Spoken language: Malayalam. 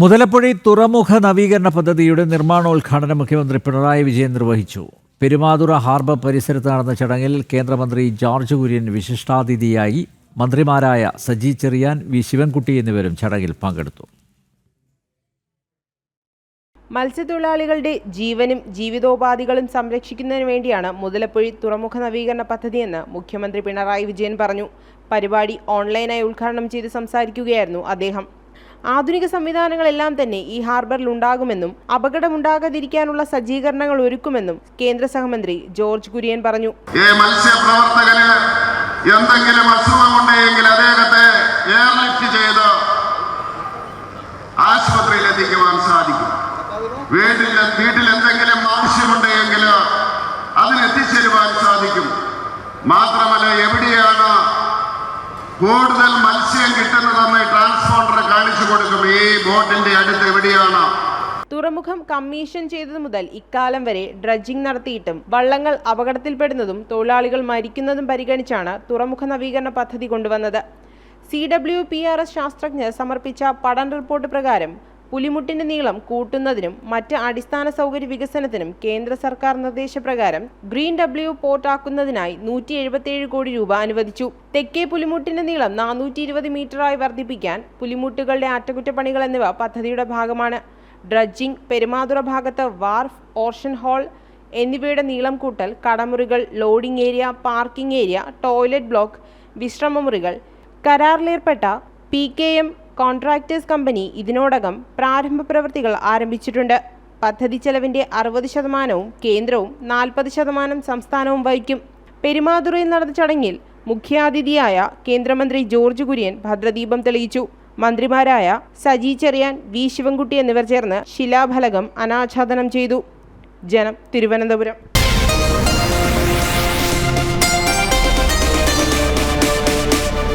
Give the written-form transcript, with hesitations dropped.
മുതലപ്പുഴി തുറമുഖ നവീകരണ പദ്ധതിയുടെ നിർമ്മാണോദ്ഘാടനം മുഖ്യമന്ത്രി പിണറായി വിജയൻ നിർവഹിച്ചു. പെരുമാതുറ ഹാർബർ പരിസരത്ത് നടന്ന ചടങ്ങിൽ കേന്ദ്രമന്ത്രി ജോർജ് കുര്യൻ വിശിഷ്ടാതിഥിയായി. മന്ത്രിമാരായ സജി ചെറിയാൻ, വി ശിവൻകുട്ടി എന്നിവരും ചടങ്ങിൽ പങ്കെടുത്തു. മത്സ്യത്തൊഴിലാളികളുടെ ജീവനും ജീവിതോപാധികളും സംരക്ഷിക്കുന്നതിന് വേണ്ടിയാണ് മുതലപ്പുഴി തുറമുഖ നവീകരണ പദ്ധതിയെന്ന് മുഖ്യമന്ത്രി പിണറായി വിജയൻ പറഞ്ഞു. പരിപാടി ഓൺലൈനായി ഉദ്ഘാടനം ചെയ്ത് സംസാരിക്കുകയായിരുന്നു അദ്ദേഹം. ആധുനിക സംവിധാനങ്ങളെല്ലാം തന്നെ ഈ ഹാർബറിൽ ഉണ്ടാകുമെന്നും അപകടമുണ്ടാകാതിരിക്കാനുള്ള സജ്ജീകരണങ്ങൾ ഒരുക്കുമെന്നും കേന്ദ്ര സഹമന്ത്രി ജോർജ് കുര്യൻ പറഞ്ഞു. മത്സ്യപ്രവർത്തകന് എന്തെങ്കിലും അസുഖമുണ്ടെങ്കിൽ അദ്ദേഹത്തെ എയർലിഫ്റ്റ് ചെയ്ത് ആശുപത്രിയിൽ എത്തിക്കുവാൻ സാധിക്കും. വീട്ടിൽ എന്തെങ്കിലും ആവശ്യമുണ്ടെങ്കിൽ അതിനെത്തിച്ചേരുവാൻ സാധിക്കും. മാത്രമല്ല, എവിടെയാണ് കൂടുതൽ മത്സ്യം കിട്ടുന്നതെന്ന് ട്രാൻസ്പോണ്ടർ കാണിച്ചു കൊടുക്കും. ഈ ബോട്ടിന്റെ അടുത്ത് എവിടെയാണ്. തുറമുഖം കമ്മീഷൻ ചെയ്തതു മുതൽ ഇക്കാലം വരെ ഡ്രഡ്ജിംഗ് നടത്തിയിട്ടും വള്ളങ്ങൾ അപകടത്തിൽപ്പെടുന്നതും തൊഴിലാളികൾ മരിക്കുന്നതും പരിഗണിച്ചാണ് തുറമുഖ നവീകരണ പദ്ധതി കൊണ്ടുവന്നത്. CWPRS ശാസ്ത്രജ്ഞർ സമർപ്പിച്ച പഠന റിപ്പോർട്ട് പ്രകാരം പുലിമുട്ടിന്റെ നീളം കൂട്ടുന്നതിനും മറ്റ് അടിസ്ഥാന സൗകര്യ വികസനത്തിനും കേന്ദ്ര സർക്കാർ നിർദ്ദേശപ്രകാരം ഗ്രീൻ W പോർട്ട് ആക്കുന്നതിനായി 177 കോടി രൂപ അനുവദിച്ചു. തെക്കേ പുലിമുട്ടിന്റെ നീളം 420 മീറ്ററായി വർദ്ധിപ്പിക്കാൻ പുലിമുട്ടുകളുടെ അറ്റകുറ്റപ്പണികൾ എന്നിവ പദ്ധതിയുടെ ഭാഗമാണ്. ഡ്രഡ്ജിംഗ്, പെരുമാതുറ ഭാഗത്ത് വാർഫ്, ഓർഷൻ ഹാൾ എന്നിവയുടെ നീളം കൂട്ടൽ, കടമുറികൾ, loading area, parking area, toilet block, വിശ്രമമുറികൾ, കരാറിലേർപ്പെട്ട PKM കോൺട്രാക്ടേഴ്സ് കമ്പനി ഇതിനോടകം പ്രാരംഭ പ്രവൃത്തികൾ ആരംഭിച്ചിട്ടുണ്ട്. പദ്ധതി ചെലവിന്റെ 60% കേന്ദ്രവും 40% സംസ്ഥാനവും വഹിക്കും. പെരുമാതുറയിൽ നടന്ന ചടങ്ങിൽ മുഖ്യാതിഥിയായ കേന്ദ്രമന്ത്രി ജോർജ് കുര്യൻ ഭദ്രദീപം തെളിയിച്ചു. മന്ത്രിമാരായ സജി ചെറിയാൻ, വി ശിവൻകുട്ടി എന്നിവർ ചേർന്ന് ശിലാഫലകം അനാച്ഛാദനം ചെയ്തു. ജനം, തിരുവനന്തപുരം.